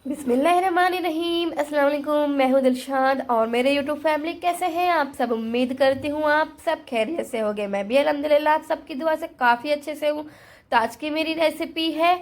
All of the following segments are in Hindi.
बिस्मिल्लाहिर्रहमानिर्रहीम। अस्सलाम वालेकुम। मैं हूँ दिलशाद और मेरे यूट्यूब फैमिली कैसे हैं आप सब। उम्मीद करती हूँ आप सब खैरियत से होंगे। मैं भी अल्हम्दुलिल्लाह आप सबकी दुआ से काफ़ी अच्छे से हूँ। तो आज की मेरी रेसिपी है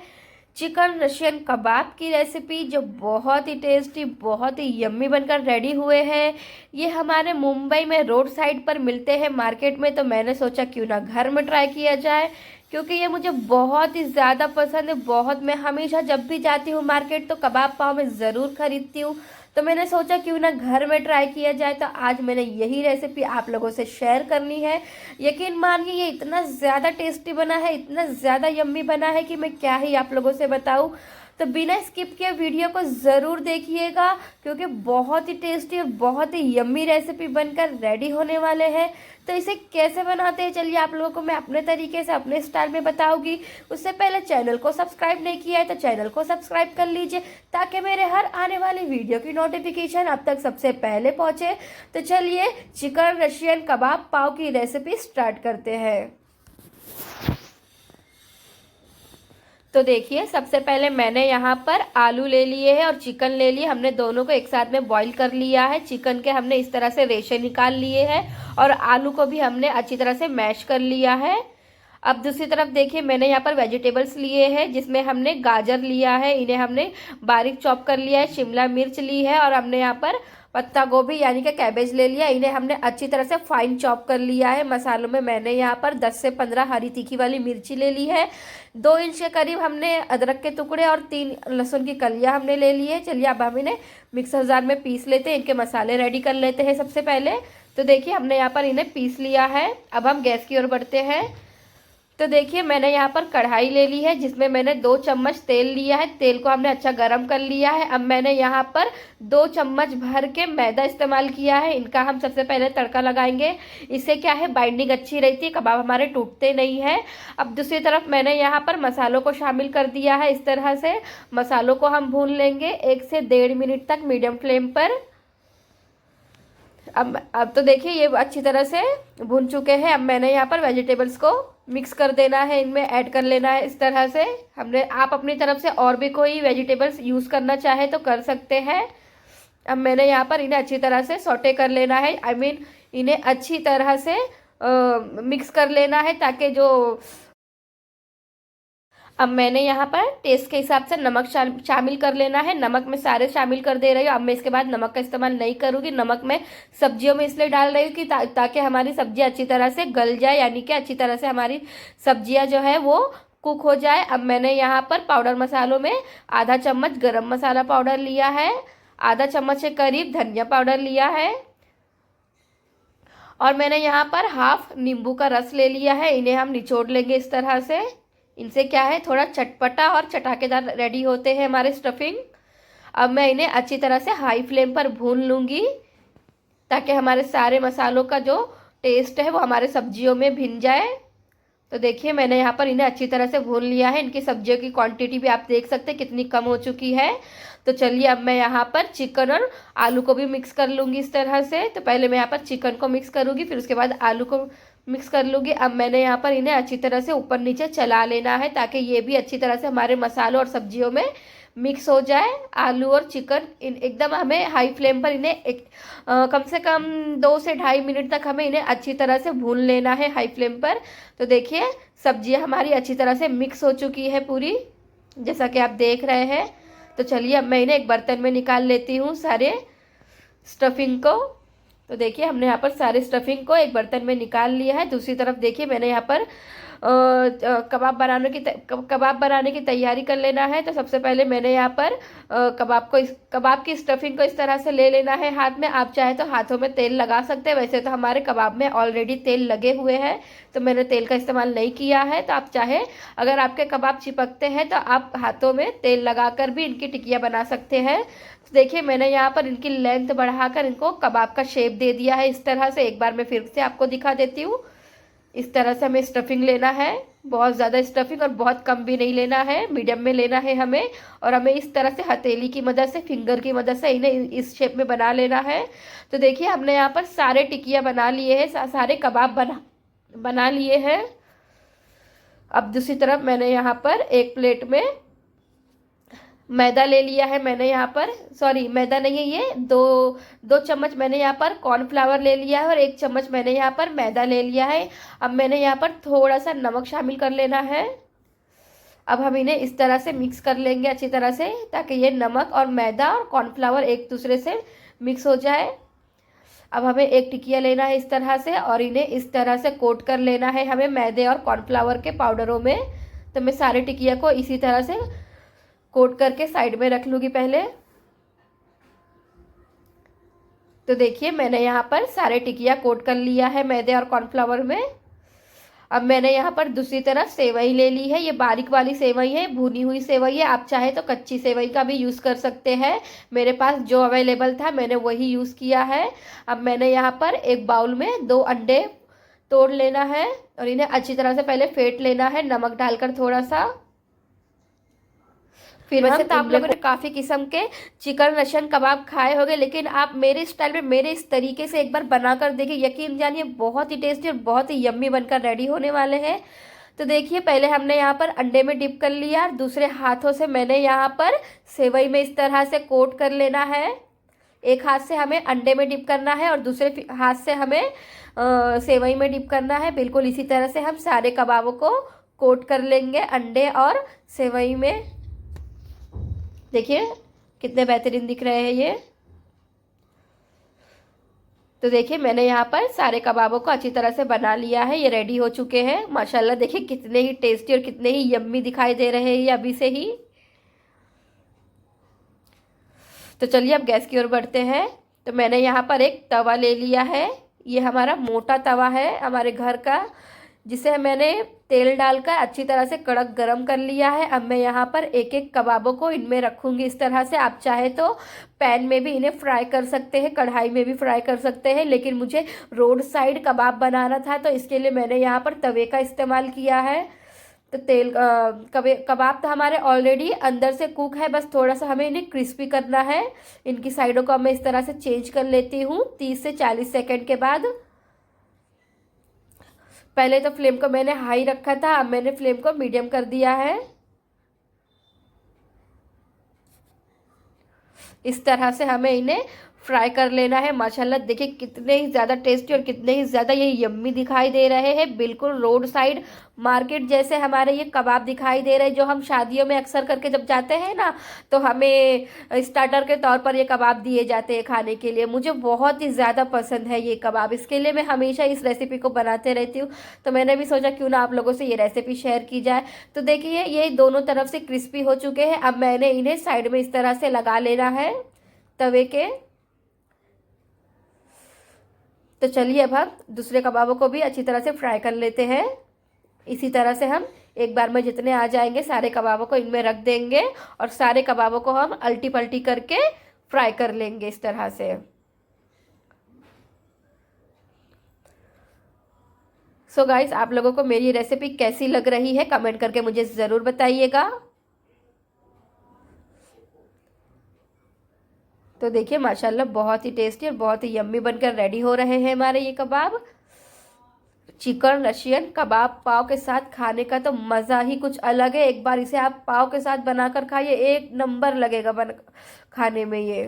चिकन रशियन कबाब की रेसिपी, जो बहुत ही टेस्टी बहुत ही यम्मी बनकर रेडी हुए हैं। ये हमारे मुंबई में रोड साइड पर मिलते हैं मार्केट में, तो मैंने सोचा क्यों ना घर में ट्राई किया जाए, क्योंकि ये मुझे बहुत ही ज़्यादा पसंद है। बहुत मैं हमेशा जब भी जाती हूँ मार्केट तो कबाब पाव में ज़रूर खरीदती हूँ। तो मैंने सोचा क्यों ना घर में ट्राई किया जाए, तो आज मैंने यही रेसिपी आप लोगों से शेयर करनी है। यकीन मानिए ये इतना ज़्यादा टेस्टी बना है, इतना ज़्यादा यम्मी बना है कि मैं क्या ही आप लोगों से बताऊँ। तो बिना स्किप किए वीडियो को ज़रूर देखिएगा, क्योंकि बहुत ही टेस्टी और बहुत ही यम्मी रेसिपी बनकर रेडी होने वाले हैं। तो इसे कैसे बनाते हैं चलिए आप लोगों को मैं अपने तरीके से अपने स्टाइल में बताऊंगी। उससे पहले चैनल को सब्सक्राइब नहीं किया है तो चैनल को सब्सक्राइब कर लीजिए, ताकि मेरे हर आने वाली वीडियो की नोटिफिकेशन अब तक सबसे पहले पहुंचे। तो चलिए चिकन रशियन कबाब पाव की रेसिपी स्टार्ट करते हैं। तो देखिए सबसे पहले मैंने यहाँ पर आलू ले लिए हैं और चिकन ले लिए। हमने दोनों को एक साथ में बॉईल कर लिया है। चिकन के हमने इस तरह से रेशे निकाल लिए हैं और आलू को भी हमने अच्छी तरह से मैश कर लिया है। अब दूसरी तरफ देखिए मैंने यहाँ पर वेजिटेबल्स लिए हैं, जिसमें हमने गाजर लिया है, इन्हें हमने बारीक चॉप कर लिया है। शिमला मिर्च ली है और हमने यहाँ पर पत्ता गोभी यानी कि कैबेज ले लिया, इन्हें हमने अच्छी तरह से फाइन चॉप कर लिया है। मसालों में मैंने यहाँ पर 10 से 15 हरी तीखी वाली मिर्ची ले ली है। 2 इंच के करीब हमने अदरक के टुकड़े और 3 लहसुन की कलियाँ हमने ले ली है। चलिए अब हम इन्हें मिक्सर जार में पीस लेते हैं, इनके मसाले रेडी कर लेते हैं सबसे पहले। तो देखिए हमने यहाँ पर इन्हें पीस लिया है। अब हम गैस की ओर बढ़ते हैं। तो देखिए मैंने यहाँ पर कढ़ाई ले ली है, जिसमें मैंने 2 चम्मच तेल लिया है। तेल को हमने अच्छा गरम कर लिया है। अब मैंने यहाँ पर 2 चम्मच भर के मैदा इस्तेमाल किया है। इनका हम सबसे पहले तड़का लगाएंगे। इससे क्या है बाइंडिंग अच्छी रहती है, कबाब हमारे टूटते नहीं है। अब दूसरी तरफ मैंने यहाँ पर मसालों को शामिल कर दिया है। इस तरह से मसालों को हम भून लेंगे 1 से 1.5 मिनट तक मीडियम फ्लेम पर। अब तो देखिए ये अच्छी तरह से भून चुके हैं। अब मैंने यहाँ पर वेजिटेबल्स को मिक्स कर देना है, इनमें ऐड कर लेना है इस तरह से। हमने आप अपनी तरफ से और भी कोई वेजिटेबल्स यूज़ करना चाहे तो कर सकते हैं। अब मैंने यहाँ पर इन्हें अच्छी तरह से सौटे कर लेना है, इन्हें अच्छी तरह से मिक्स कर लेना है, ताकि जो अब मैंने यहाँ पर टेस्ट के हिसाब से नमक शामिल कर लेना है। नमक मैं सारे शामिल कर दे रही हूँ। अब मैं इसके बाद नमक का इस्तेमाल नहीं करूँगी। नमक मैं सब्जियों में इसलिए डाल रही हूँ कि ताकि हमारी सब्जी अच्छी तरह से गल जाए, यानी कि अच्छी तरह से हमारी सब्जियाँ जो है वो कुक हो जाए। अब मैंने यहाँ पर पाउडर मसालों में आधा चम्मच गरम मसाला पाउडर लिया है, आधा चम्मच के करीब धनिया पाउडर लिया है, और मैंने यहाँ पर हाफ नींबू का रस ले लिया है। इन्हें हम निचोड़ लेंगे इस तरह से। इनसे क्या है थोड़ा चटपटा और चटाकेदार रेडी होते हैं हमारे स्टफिंग। अब मैं इन्हें अच्छी तरह से हाई फ्लेम पर भून लूँगी, ताकि हमारे सारे मसालों का जो टेस्ट है वो हमारे सब्जियों में भिन जाए। तो देखिए मैंने यहाँ पर इन्हें अच्छी तरह से भून लिया है। इनकी सब्जियों की क्वांटिटी भी आप देख सकते हैं कितनी कम हो चुकी है। तो चलिए अब मैं यहाँ पर चिकन और आलू को भी मिक्स कर लूँगी इस तरह से। तो पहले मैं यहाँ पर चिकन को मिक्स करूँगी, फिर उसके बाद आलू को मिक्स कर लूँगी। अब मैंने यहाँ पर इन्हें अच्छी तरह से ऊपर नीचे चला लेना है, ताकि ये भी अच्छी तरह से हमारे मसालों और सब्जियों में मिक्स हो जाए। आलू और चिकन एकदम हमें हाई फ्लेम पर इन्हें कम से कम 2 से 2.5 मिनट तक हमें इन्हें अच्छी तरह से भून लेना है हाई फ्लेम पर। तो देखिए सब्जियां हमारी अच्छी तरह से मिक्स हो चुकी है पूरी, जैसा कि आप देख रहे हैं। तो चलिए अब मैं इन्हें एक बर्तन में निकाल लेती हूँ सारे स्टफिंग को। तो देखिए हमने यहाँ पर सारे स्टफिंग को एक बर्तन में निकाल लिया है। दूसरी तरफ देखिए मैंने यहाँ पर कबाब बनाने की तैयारी कर लेना है। तो सबसे पहले मैंने यहाँ पर कबाब की स्टफिंग को इस तरह से ले लेना है हाथ में। आप चाहे तो हाथों में तेल लगा सकते हैं, वैसे तो हमारे कबाब में ऑलरेडी तेल लगे हुए हैं, तो मैंने तेल का इस्तेमाल नहीं किया है। तो आप चाहे अगर आपके कबाब चिपकते हैं तो आप हाथों में तेल लगाकर भी इनकी टिकियाँ बना सकते हैं। तो देखिए मैंने यहाँ पर इनकी लेंथ बढ़ाकर इनको कबाब का शेप दे दिया है इस तरह से। एक बार मैं फिर से आपको दिखा देती हूँ। इस तरह से हमें स्टफिंग लेना है, बहुत ज़्यादा स्टफिंग और बहुत कम भी नहीं लेना है, मीडियम में लेना है हमें। और हमें इस तरह से हथेली की मदद से, फिंगर की मदद से इन्हें इस शेप में बना लेना है। तो देखिए हमने यहाँ पर सारे टिकिया बना लिए हैं, सारे कबाब बना लिए हैं। अब दूसरी तरफ मैंने यहाँ पर एक प्लेट में मैदा ले लिया है मैंने यहाँ पर, सॉरी मैदा नहीं है ये, दो दो चम्मच मैंने यहाँ पर कॉर्नफ्लावर ले लिया है और 1 चम्मच मैंने यहाँ पर मैदा ले लिया है। अब मैंने यहाँ पर थोड़ा सा नमक शामिल कर लेना है। अब हम इन्हें इस तरह से मिक्स कर लेंगे अच्छी तरह से, ताकि ये नमक और मैदा और कॉर्नफ्लावर एक दूसरे से मिक्स हो जाए। अब हमें एक टिकिया लेना है इस तरह से और इन्हें इस तरह से कोट कर लेना है हमें मैदे और कॉर्नफ्लावर के पाउडरों में। तो मैं सारे टिकिया को इसी तरह से कोट करके साइड में रख लूँगी पहले। तो देखिए मैंने यहाँ पर सारे टिकिया कोट कर लिया है मैदे और कॉर्नफ्लावर में। अब मैंने यहाँ पर दूसरी तरफ सेवई ले ली है, ये बारीक वाली सेवई है, भुनी हुई सेवई है। आप चाहे तो कच्ची सेवई का भी यूज़ कर सकते हैं, मेरे पास जो अवेलेबल था मैंने वही यूज़ किया है। अब मैंने यहाँ पर एक बाउल में 2 अंडे तोड़ लेना है और इन्हें अच्छी तरह से पहले फेंट लेना है नमक डालकर थोड़ा सा। फिर वैसे तो आप लोगों ने काफ़ी किस्म के चिकन रशियन कबाब खाए होंगे, लेकिन आप मेरे स्टाइल में मेरे इस तरीके से एक बार बना कर देखिए, यकीन जानिए बहुत ही टेस्टी और बहुत ही यम्मी बनकर रेडी होने वाले हैं। तो देखिए पहले हमने यहाँ पर अंडे में डिप कर लिया और दूसरे हाथों से मैंने यहाँ पर सेवई में इस तरह से कोट कर लेना है। एक हाथ से हमें अंडे में डिप करना है और दूसरे हाथ से हमें सेवई में डिप करना है। बिल्कुल इसी तरह से हम सारे कबाबों को कोट कर लेंगे अंडे और सेवई में। देखिए कितने बेहतरीन दिख रहे हैं ये। तो देखिए मैंने यहाँ पर सारे कबाबों को अच्छी तरह से बना लिया है, ये रेडी हो चुके हैं माशाल्लाह। देखिए कितने ही टेस्टी और कितने ही यम्मी दिखाई दे रहे हैं ये अभी से ही। तो चलिए अब गैस की ओर बढ़ते हैं। तो मैंने यहाँ पर एक तवा ले लिया है, ये हमारा मोटा तवा है हमारे घर का, जिसे मैंने तेल डालकर अच्छी तरह से कड़क गरम कर लिया है। अब मैं यहाँ पर एक एक कबाबों को इनमें रखूँगी इस तरह से। आप चाहे तो पैन में भी इन्हें फ्राई कर सकते हैं, कढ़ाई में भी फ्राई कर सकते हैं, लेकिन मुझे रोड साइड कबाब बनाना था तो इसके लिए मैंने यहाँ पर तवे का इस्तेमाल किया है। तो कबाब तो हमारे ऑलरेडी अंदर से कुक है, बस थोड़ा सा हमें इन्हें क्रिस्पी करना है। इनकी साइडों को मैं इस तरह से चेंज कर लेती हूँ 30 से 40 सेकेंड के बाद। पहले तो फ्लेम को मैंने हाई रखा था, अब मैंने फ्लेम को मीडियम कर दिया है। इस तरह से हमें इन्हें फ्राई कर लेना है माशाल्लाह। देखिए कितने ही ज़्यादा टेस्टी और कितने ही ज़्यादा ये यम्मी दिखाई दे रहे हैं, बिल्कुल रोड साइड मार्केट जैसे हमारे ये कबाब दिखाई दे रहे हैं, जो हम शादियों में अक्सर करके जब जाते हैं ना तो हमें स्टार्टर के तौर पर ये कबाब दिए जाते हैं खाने के लिए। मुझे बहुत ही ज़्यादा पसंद है ये कबाब, इसके लिए मैं हमेशा इस रेसिपी को बनाते रहती हूँ। तो मैंने भी सोचा क्यों ना आप लोगों से ये रेसिपी शेयर की जाए। तो देखिए ये दोनों तरफ से क्रिस्पी हो चुके हैं। अब मैंने इन्हें साइड में इस तरह से लगा लेना है तवे के। तो चलिए अब हम दूसरे कबाबों को भी अच्छी तरह से फ्राई कर लेते हैं। इसी तरह से हम एक बार में जितने आ जाएंगे सारे कबाबों को इनमें रख देंगे और सारे कबाबों को हम अल्टी पल्टी करके फ्राई कर लेंगे इस तरह से। सो गाइस आप लोगों को मेरी रेसिपी कैसी लग रही है कमेंट करके मुझे ज़रूर बताइएगा। तो देखिए माशाल्लाह बहुत ही टेस्टी और बहुत ही यम्मी बनकर रेडी हो रहे हैं हमारे ये कबाब। चिकन रशियन कबाब पाव के साथ खाने का तो मज़ा ही कुछ अलग है। एक बार इसे आप पाव के साथ बनाकर खाइए, एक नंबर लगेगा खाने में ये।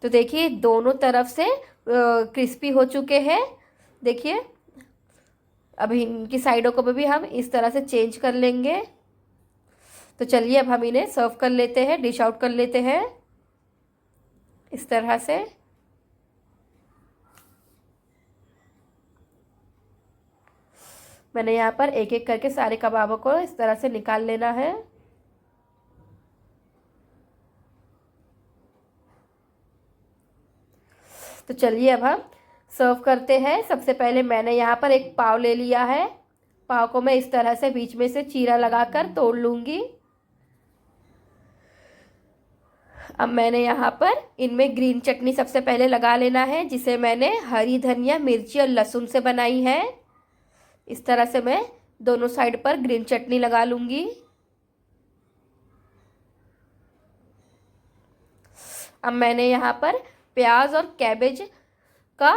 तो देखिए दोनों तरफ से क्रिस्पी हो चुके हैं। देखिए अब इनकी साइडों को भी हम इस तरह से चेंज कर लेंगे। तो चलिए अब हम इन्हें सर्व कर लेते हैं, डिश आउट कर लेते हैं इस तरह से। मैंने यहाँ पर एक एक करके सारे कबाबों को इस तरह से निकाल लेना है। तो चलिए अब हम सर्व करते हैं। सबसे पहले मैंने यहाँ पर एक पाव ले लिया है, पाव को मैं इस तरह से बीच में से चीरा लगाकर तोड़ लूँगी। अब मैंने यहाँ पर इनमें ग्रीन चटनी सबसे पहले लगा लेना है, जिसे मैंने हरी धनिया मिर्ची और लहसुन से बनाई है। इस तरह से मैं दोनों साइड पर ग्रीन चटनी लगा लूँगी। अब मैंने यहाँ पर प्याज और कैबेज का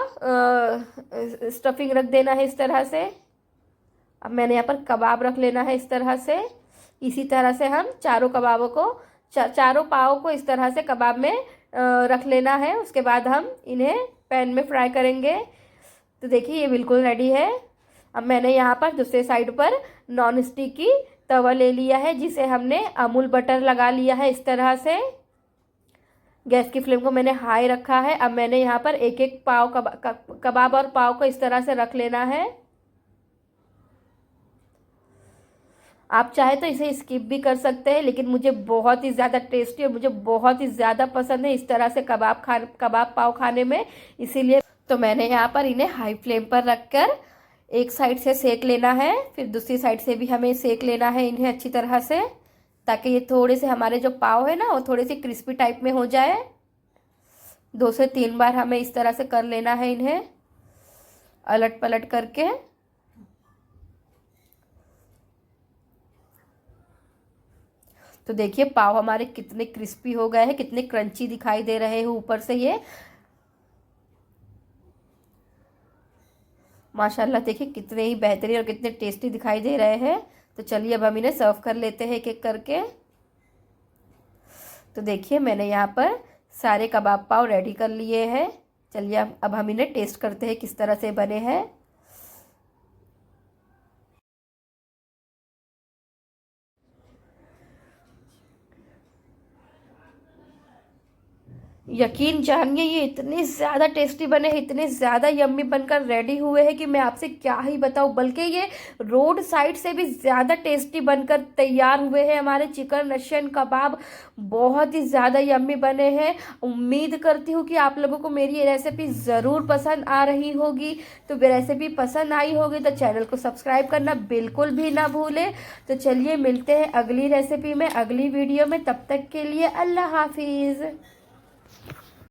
स्टफिंग रख देना है इस तरह से। अब मैंने यहाँ पर कबाब रख लेना है इस तरह से। इसी तरह से हम चारों कबाबों को चारों पाव को इस तरह से कबाब में रख लेना है। उसके बाद हम इन्हें पैन में फ्राई करेंगे। तो देखिए ये बिल्कुल रेडी है। अब मैंने यहाँ पर दूसरे साइड पर नॉन स्टिक की तवा ले लिया है, जिसे हमने अमूल बटर लगा लिया है इस तरह से। गैस की फ्लेम को मैंने हाई रखा है। अब मैंने यहाँ पर एक एक पाव कबाब और पाव को इस तरह से रख लेना है। आप चाहे तो इसे स्किप भी कर सकते हैं, लेकिन मुझे बहुत ही ज़्यादा टेस्टी और मुझे बहुत ही ज़्यादा पसंद है इस तरह से कबाब पाव खाने में, इसीलिए तो मैंने यहाँ पर इन्हें हाई फ्लेम पर रखकर एक साइड से सेक लेना है, फिर दूसरी साइड से भी हमें सेक लेना है इन्हें अच्छी तरह से, ताकि ये थोड़े से हमारे जो पाव है ना वो थोड़े से क्रिस्पी टाइप में हो जाए। 2 से 3 बार हमें इस तरह से कर लेना है इन्हें अलट पलट करके। तो देखिए पाव हमारे कितने क्रिस्पी हो गए हैं, कितने क्रंची दिखाई दे रहे हैं ऊपर से ये। माशाल्लाह देखिए कितने ही बेहतरीन और कितने टेस्टी दिखाई दे रहे हैं। तो चलिए अब हम इन्हें सर्व कर लेते हैं एक एक करके। तो देखिए मैंने यहाँ पर सारे कबाब पाव रेडी कर लिए हैं। चलिए अब हम इन्हें टेस्ट करते हैं किस तरह से बने हैं। यकीन जानिए ये इतने ज़्यादा टेस्टी बने हैं, इतने ज़्यादा यम्मी बनकर रेडी हुए हैं कि मैं आपसे क्या ही बताऊं। बल्कि ये रोड साइड से भी ज़्यादा टेस्टी बनकर तैयार हुए हैं। हमारे चिकन रशियन कबाब बहुत ही ज़्यादा यम्मी बने हैं। उम्मीद करती हूँ कि आप लोगों को मेरी ये रेसिपी ज़रूर पसंद आ रही होगी। तो रेसिपी पसंद आई होगी तो चैनल को सब्सक्राइब करना बिल्कुल भी ना भूलें। तो चलिए मिलते हैं अगली रेसिपी में, अगली वीडियो में। तब तक के लिए अल्लाह हाफिज़।